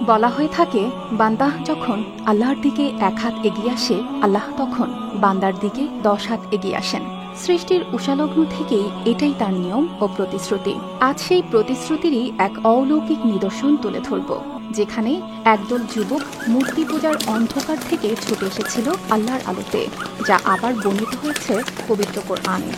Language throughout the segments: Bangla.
বলা হয়ে থাকে, বান্দা যখন আল্লাহর দিকে 1 হাত এগিয়ে আসে, আল্লাহ তখন বান্দার দিকে 10 হাত এগিয়ে আসেন। সৃষ্টির উষালগ্ন থেকেই এটাই তার নিয়ম ও প্রতিশ্রুতি। আজ সেই প্রতিশ্রুতিরই এক অলৌকিক নিদর্শন তুলে ধরব, যেখানে একদল যুবক মূর্তি পূজার অন্ধকার থেকে ছুটে এসেছিল আল্লাহর আলোতে, যা আবার বর্ণিত হয়েছে পবিত্র কোরআনে।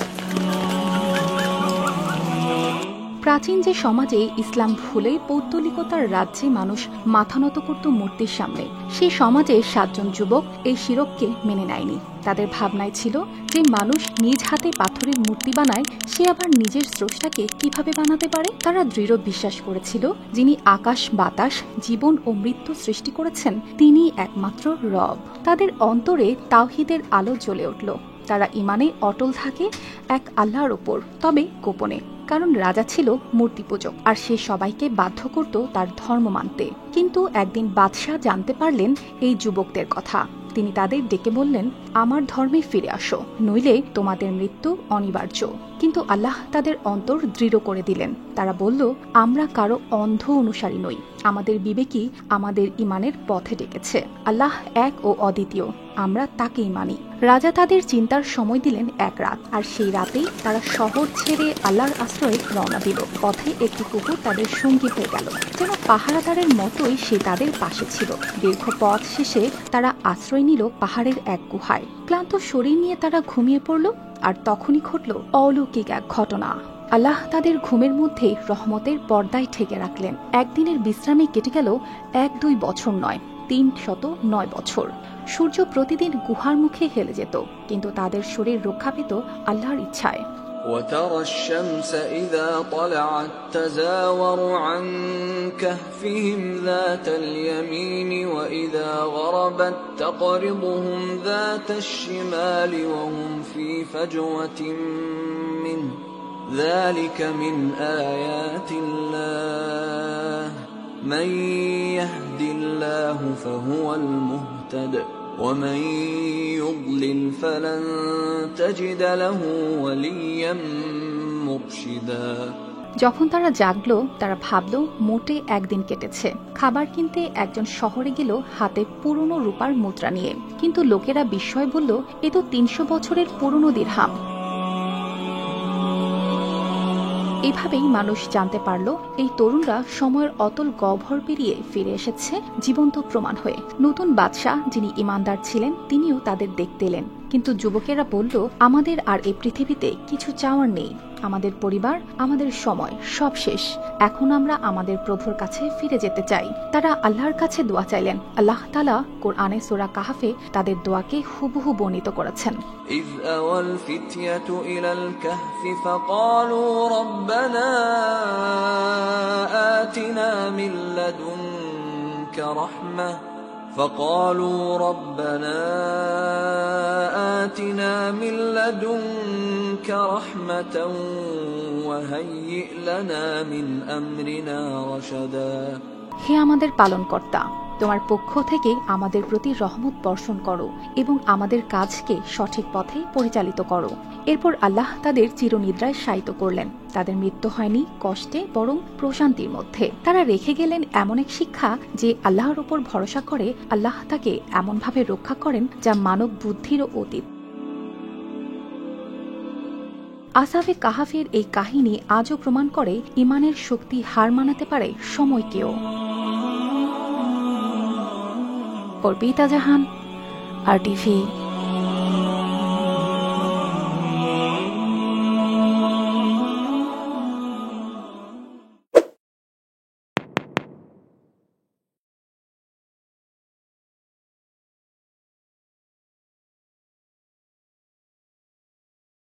প্রাচীন যে সমাজে ইসলাম ভুলে পৌত্তলিকতার রাজ্যে মানুষ মাথা নত করত মূর্তির সামনে, সেই সমাজে 7 জন যুবক এই শিরককে মেনে নেয়নি। তাদের ভাবনায় ছিল যে মানুষ নিজ হাতে পাথরের মূর্তি বানায়, সে আবার নিজের স্রষ্টাকে কিভাবে বানাতে পারে। তারা দৃঢ় বিশ্বাস করেছিল, যিনি আকাশ বাতাস জীবন ও মৃত্যু সৃষ্টি করেছেন, তিনি একমাত্র রব। তাদের অন্তরে তাওহীদের আলো জ্বলে উঠল। তারা ঈমানে অটল থাকে এক আল্লাহর ওপর, তবে গোপনে, কারণ রাজা ছিল মূর্তি পূজক আর সে সবাইকে বাধ্য করত তার ধর্ম মানতে। কিন্তু একদিন বাদশাহ জানতে পারলেন এই যুবকদের কথা। তিনি তাদের ডেকে বললেন, আমার ধর্মে ফিরে আসো, নইলে তোমাদের মৃত্যু অনিবার্য। কিন্তু আল্লাহ তাদের অন্তর দৃঢ় করে দিলেন। তারা বলল, আমরা কারো অন্ধ অনুসারী নই, আমাদের বিবেকই আমাদের ঈমানের পথে ডেকেছে। আল্লাহ এক ও অদ্বিতীয়, আমরা তাকেই মানি। রাজা তাদের চিন্তার সময় দিলেন 1 রাত, আর সেই রাতেই তারা শহর ছেড়ে আল্লাহর আশ্রয়ে রওনা দিল। পথে একটি কুকুর তাদের সঙ্গী হয়ে গেল, যেন পাহারাদারের মতোই সে তাদের পাশে ছিল। দীর্ঘ পথ শেষে তারা আশ্রয় নিল পাহাড়ের এক গুহায়। ক্লান্ত শরীর নিয়ে তারা ঘুমিয়ে পড়ল, আর তখনই ঘটল অলৌকিক এক ঘটনা। আল্লাহ তাদের ঘুমের মধ্যে রহমতের পর্দায় ঠেকে রাখলেন। একদিনের বিশ্রামে কেটে গেল 1-2 বছর নয়, 309 বছর। সূর্য প্রতিদিন গুহার মুখে হেলে যেত, কিন্তু তাদের শরীর রক্ষা পেত আল্লাহর ইচ্ছায়। وترى الشمس إذا طلعت تزاور عن كهفهم ذات اليمين وإذا غربت تقرضهم ذات الشمال وهم في فجوة منه ذلك من آيات الله من يهد الله فهو المهتد ومن يضلل فلن تجد له وليا مرشدا। যখন তারা জাগলো, তারা ভাবলো মোটে একদিন কেটেছে। খাবার কিনতে একজন শহরে গেল হাতে পুরনো রূপার মুদ্রা নিয়ে, কিন্তু লোকেরা বিস্ময় বলল, এ তো 300 বছরের পুরনো দিরহাম। এভাবেই মানুষ জানতে পারল, এই তরুণরা সময়ের অতল গহ্বর পেরিয়ে ফিরে এসেছে জীবন্ত প্রমাণ হয়ে। নতুন বাদশাহ, যিনি ঈমানদার ছিলেন, তিনিও তাদের দেখতে এলেন। কিন্তু যুবকেরা বলল, আমাদের আর এই পৃথিবীতে কিছু চাওয়ার নেই, আমাদের পরিবার, আমাদের সময় সব শেষ। এখন আমরা আমাদের প্রভুর কাছে ফিরে যেতে চাই। তারা আল্লাহর কাছে দোয়া চাইলেন। আল্লাহ তাআলা কোরআনে সূরা কাহফে তাদের দোয়াকে হুবহু বর্ণিত করেছেন। إذ أوى الفتية إلى الكهف فقالوا ربنا آتنا من لدنك رحمة فقالوا ربنا آتنا من لدنك رحمة وهيئ لنا من أمرنا رشدا। হে আমাদের পালনকর্তা, তোমার পক্ষ থেকে আমাদের প্রতি রহমত বর্ষণ করো এবং আমাদের কাজকে সঠিক পথে পরিচালিত করো। এরপর আল্লাহ তাদের চিরনিদ্রায় শায়িত করলেন। তাদের মৃত্যু হয়নি কষ্টে, বরং প্রশান্তির মধ্যে। তারা রেখে গেলেন এমন এক শিক্ষা, যে আল্লাহর উপর ভরসা করে আল্লাহ তাকে এমনভাবে রক্ষা করেন যা মানব বুদ্ধিরও অতীত। আসহাবে কাহাফের এই কাহিনী আজও প্রমাণ করে, ঈমানের শক্তি হার মানাতে পারে সময়কেও। অর্পিতা জাহান, RTV।